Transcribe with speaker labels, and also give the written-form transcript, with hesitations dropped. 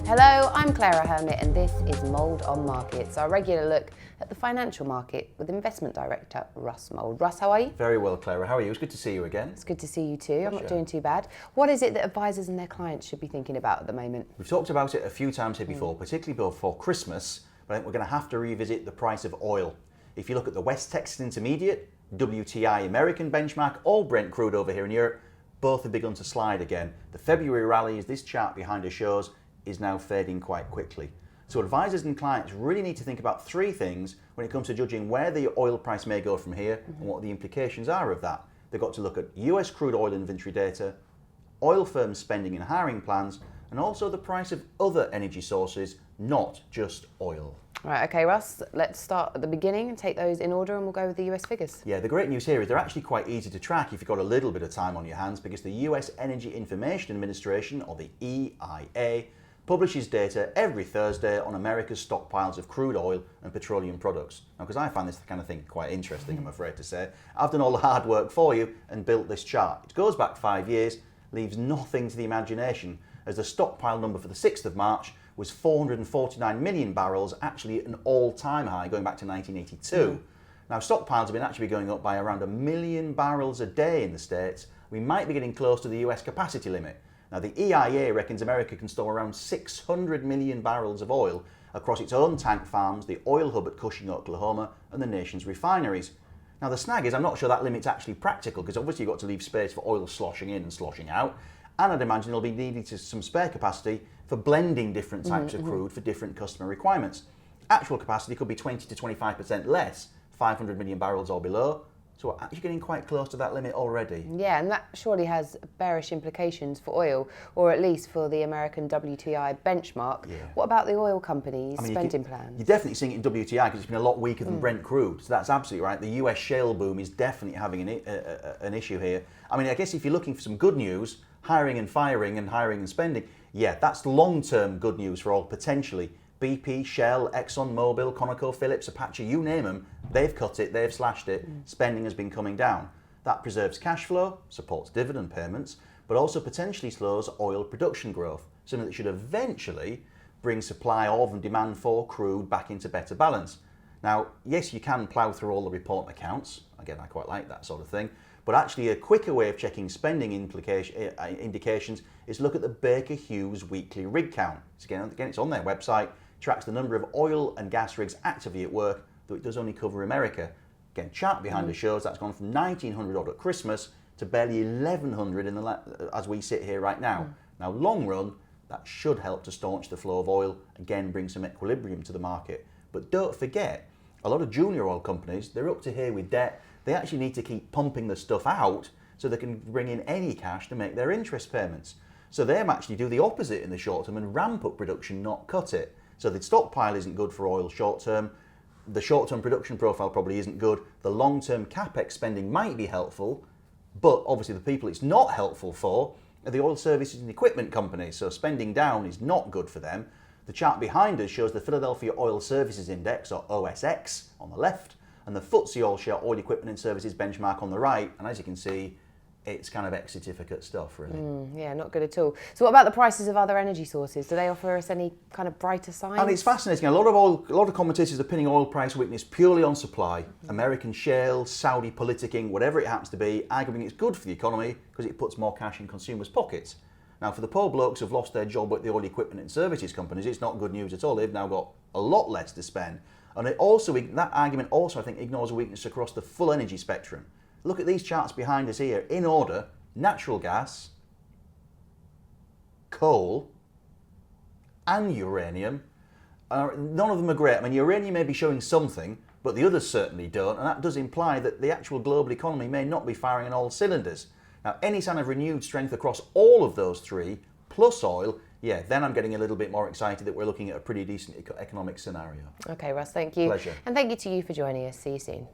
Speaker 1: Hello, I'm Clara Hermit and this is Mould on Markets, our regular look at the financial market with Investment Director Russ Mould. Russ, how are you?
Speaker 2: Very well, Clara. How are you? It's good to see you again.
Speaker 1: It's good to see you too. I'm not doing too bad. What is it that advisors and their clients should be thinking about at the moment?
Speaker 2: We've talked about it a few times here before, particularly before Christmas, but I think we're going to have to revisit the price of oil. If you look at the West Texas Intermediate, WTI American benchmark, or Brent crude over here in Europe, both have begun to slide again. The February rally, as this chart behind us shows, is now fading quite quickly. So advisors and clients really need to think about three things when it comes to judging where the oil price may go from here and what the implications are of that. They've got to look at US crude oil inventory data, oil firms' spending and hiring plans, and also the price of other energy sources, not just oil.
Speaker 1: Right, okay, Russ, let's start at the beginning and take those in order and we'll go with the US figures.
Speaker 2: Yeah, the great news here is they're actually quite easy to track if you've got a little bit of time on your hands, because the US Energy Information Administration, or the EIA, publishes data every Thursday on America's stockpiles of crude oil and petroleum products. Now, because I find this kind of thing quite interesting, I'm afraid to say, I've done all the hard work for you and built this chart. It goes back 5 years, leaves nothing to the imagination, as the stockpile number for the 6th of March was 449 million barrels, actually an all-time high going back to 1982. Now, stockpiles have been actually going up by around 1 million barrels a day in the States. We might be getting close to the US capacity limit. Now, the EIA reckons America can store around 600 million barrels of oil across its own tank farms, the oil hub at Cushing, Oklahoma, and the nation's refineries. Now, the snag is I'm not sure that limit's actually practical, because obviously you've got to leave space for oil sloshing in and sloshing out, and I'd imagine there'll be needed some spare capacity for blending different types of crude for different customer requirements. Actual capacity could be 20 to 25% less, 500 million barrels or below. So we're actually getting quite close to that limit already.
Speaker 1: Yeah, and that surely has bearish implications for oil, or at least for the American WTI benchmark. Yeah. What about the oil companies' spending plans?
Speaker 2: You're definitely seeing it in WTI because it's been a lot weaker than Brent crude. So that's absolutely right. The US shale boom is definitely having an issue here. I mean, I guess if you're looking for some good news, hiring and firing and hiring and spending, yeah, that's long-term good news for oil potentially. BP, Shell, Exxon Mobil, ConocoPhillips, Apache, you name them, they've cut it, they've slashed it, spending has been coming down. That preserves cash flow, supports dividend payments, but also potentially slows oil production growth, something that should eventually bring supply of and demand for crude back into better balance. Now, yes, you can plough through all the report and accounts, again, I quite like that sort of thing, but actually a quicker way of checking spending indications is to look at the Baker Hughes weekly rig count. So again, it's on their website, tracks the number of oil and gas rigs actively at work, though it does only cover America. Again, chart behind us shows that's gone from 1,900 odd at Christmas to barely 1,100 as we sit here right now. Now, long run, that should help to staunch the flow of oil, again, bring some equilibrium to the market. But don't forget, a lot of junior oil companies, they're up to here with debt. They actually need to keep pumping the stuff out so they can bring in any cash to make their interest payments. So they actually do the opposite in the short term and ramp up production, not cut it. So the stockpile isn't good for oil short term. The short term production profile probably isn't good. The long term capex spending might be helpful, but obviously the people it's not helpful for are the oil services and equipment companies. So spending down is not good for them. The chart behind us shows the Philadelphia Oil Services Index, or OSX, on the left, and the FTSE All Share Oil Equipment and Services benchmark on the right. And as you can see, it's kind of ex-certificate stuff, really.
Speaker 1: Yeah, not good at all. So what about the prices of other energy sources? Do they offer us any kind of brighter signs?
Speaker 2: And it's fascinating. A lot of commentators are pinning oil price weakness purely on supply. American shale, Saudi politicking, whatever it happens to be, arguing it's good for the economy because it puts more cash in consumers' pockets. Now, for the poor blokes who've lost their job at the oil equipment and services companies, it's not good news at all. They've now got a lot less to spend. And that argument also, I think, ignores a weakness across the full energy spectrum. Look at these charts behind us here, in order: natural gas, coal, and uranium. None of them are great. I mean, uranium may be showing something, but the others certainly don't, and that does imply that the actual global economy may not be firing on all cylinders. Now, any sign of renewed strength across all of those three, plus oil, yeah, then I'm getting a little bit more excited that we're looking at a pretty decent economic scenario.
Speaker 1: Okay, Russ, thank you.
Speaker 2: Pleasure.
Speaker 1: And thank you to you for joining us. See you soon.